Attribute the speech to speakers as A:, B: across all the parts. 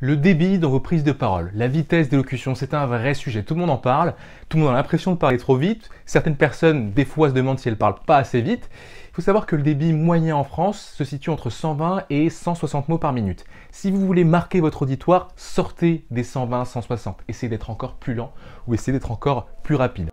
A: Le débit dans vos prises de parole, la vitesse d'élocution, c'est un vrai sujet. Tout le monde en parle, tout le monde a l'impression de parler trop vite. Certaines personnes, des fois, se demandent si elles ne parlent pas assez vite. Il faut savoir que le débit moyen en France se situe entre 120 et 160 mots par minute. Si vous voulez marquer votre auditoire, sortez des 120, 160. Essayez d'être encore plus lent ou essayez d'être encore plus rapide.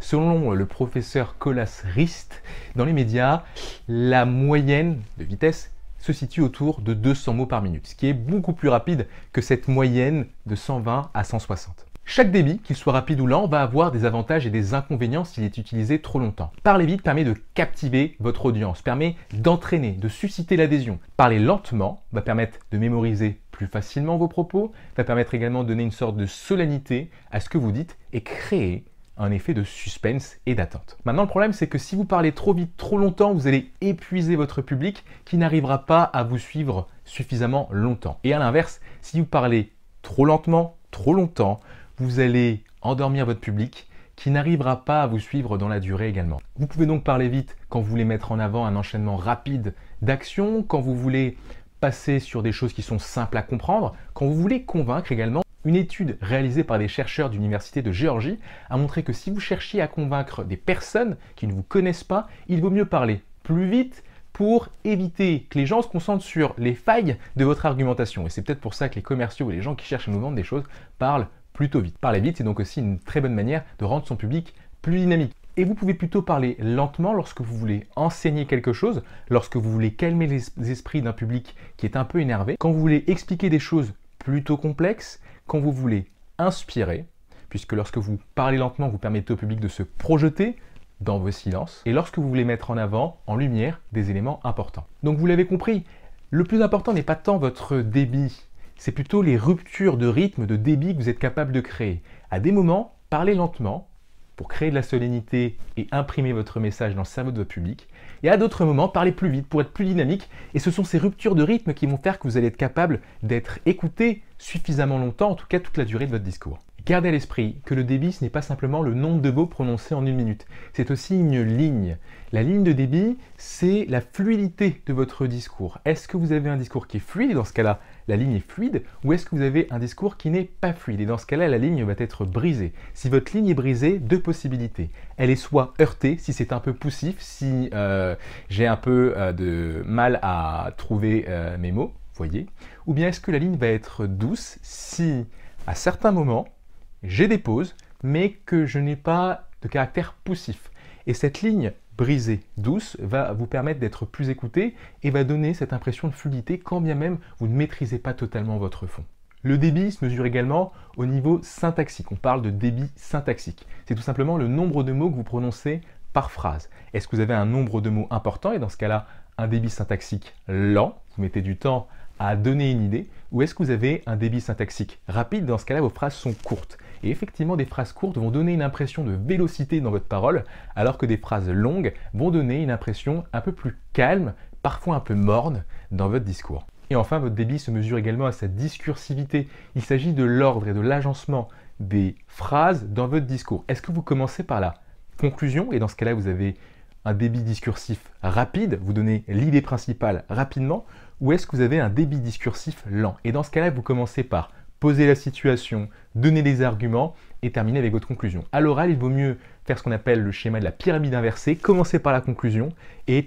A: Selon le professeur Kolas Rist, dans les médias, la moyenne de vitesse se situe autour de 200 mots par minute, ce qui est beaucoup plus rapide que cette moyenne de 120 à 160. Chaque débit, qu'il soit rapide ou lent, va avoir des avantages et des inconvénients s'il est utilisé trop longtemps. Parler vite permet de captiver votre audience, permet d'entraîner, de susciter l'adhésion. Parler lentement va permettre de mémoriser plus facilement vos propos, va permettre également de donner une sorte de solennité à ce que vous dites et créer un effet de suspense et d'attente. Maintenant, le problème, c'est que si vous parlez trop vite, trop longtemps, vous allez épuiser votre public qui n'arrivera pas à vous suivre suffisamment longtemps. Et à l'inverse, si vous parlez trop lentement, trop longtemps, vous allez endormir votre public qui n'arrivera pas à vous suivre dans la durée également. Vous pouvez donc parler vite quand vous voulez mettre en avant un enchaînement rapide d'actions, quand vous voulez passer sur des choses qui sont simples à comprendre, quand vous voulez convaincre également. Une étude réalisée par des chercheurs d'Université de Géorgie a montré que si vous cherchiez à convaincre des personnes qui ne vous connaissent pas, il vaut mieux parler plus vite pour éviter que les gens se concentrent sur les failles de votre argumentation. Et c'est peut-être pour ça que les commerciaux et les gens qui cherchent à nous vendre des choses parlent plutôt vite. Parler vite, c'est donc aussi une très bonne manière de rendre son public plus dynamique. Et vous pouvez plutôt parler lentement lorsque vous voulez enseigner quelque chose, lorsque vous voulez calmer les esprits d'un public qui est un peu énervé, quand vous voulez expliquer des choses plutôt complexes, quand vous voulez inspirer, puisque lorsque vous parlez lentement, vous permettez au public de se projeter dans vos silences, et lorsque vous voulez mettre en avant, en lumière, des éléments importants. Donc vous l'avez compris, le plus important n'est pas tant votre débit, c'est plutôt les ruptures de rythme, de débit que vous êtes capable de créer. À des moments, parlez lentement pour créer de la solennité et imprimer votre message dans le cerveau de votre public. Et à d'autres moments, parlez plus vite pour être plus dynamique. Et ce sont ces ruptures de rythme qui vont faire que vous allez être capable d'être écouté suffisamment longtemps, en tout cas toute la durée de votre discours. Gardez à l'esprit que le débit, ce n'est pas simplement le nombre de mots prononcés en une minute. C'est aussi une ligne. La ligne de débit, c'est la fluidité de votre discours. Est-ce que vous avez un discours qui est fluide, et dans ce cas-là, la ligne est fluide, ou est-ce que vous avez un discours qui n'est pas fluide, et dans ce cas-là, la ligne va être brisée. Si votre ligne est brisée, deux possibilités. Elle est soit heurtée, si c'est un peu poussif, si j'ai un peu de mal à trouver mes mots, voyez, ou bien est-ce que la ligne va être douce si, à certains moments, j'ai des pauses, mais que je n'ai pas de caractère poussif. Et cette ligne brisée, douce, va vous permettre d'être plus écouté et va donner cette impression de fluidité quand bien même vous ne maîtrisez pas totalement votre fond. Le débit se mesure également au niveau syntaxique. On parle de débit syntaxique. C'est tout simplement le nombre de mots que vous prononcez par phrase. Est-ce que vous avez un nombre de mots important et dans ce cas-là, un débit syntaxique lent, vous mettez du temps à donner une idée, ou est-ce que vous avez un débit syntaxique rapide? Dans ce cas-là, vos phrases sont courtes. Et effectivement, des phrases courtes vont donner une impression de vélocité dans votre parole, alors que des phrases longues vont donner une impression un peu plus calme, parfois un peu morne dans votre discours. Et enfin, votre débit se mesure également à sa discursivité. Il s'agit de l'ordre et de l'agencement des phrases dans votre discours. Est-ce que vous commencez par la conclusion, et dans ce cas-là, vous avez un débit discursif rapide, vous donnez l'idée principale rapidement, ou est-ce que vous avez un débit discursif lent? Et dans ce cas-là, vous commencez par poser la situation, donner des arguments et terminer avec votre conclusion. À l'oral, il vaut mieux faire ce qu'on appelle le schéma de la pyramide inversée, commencer par la conclusion et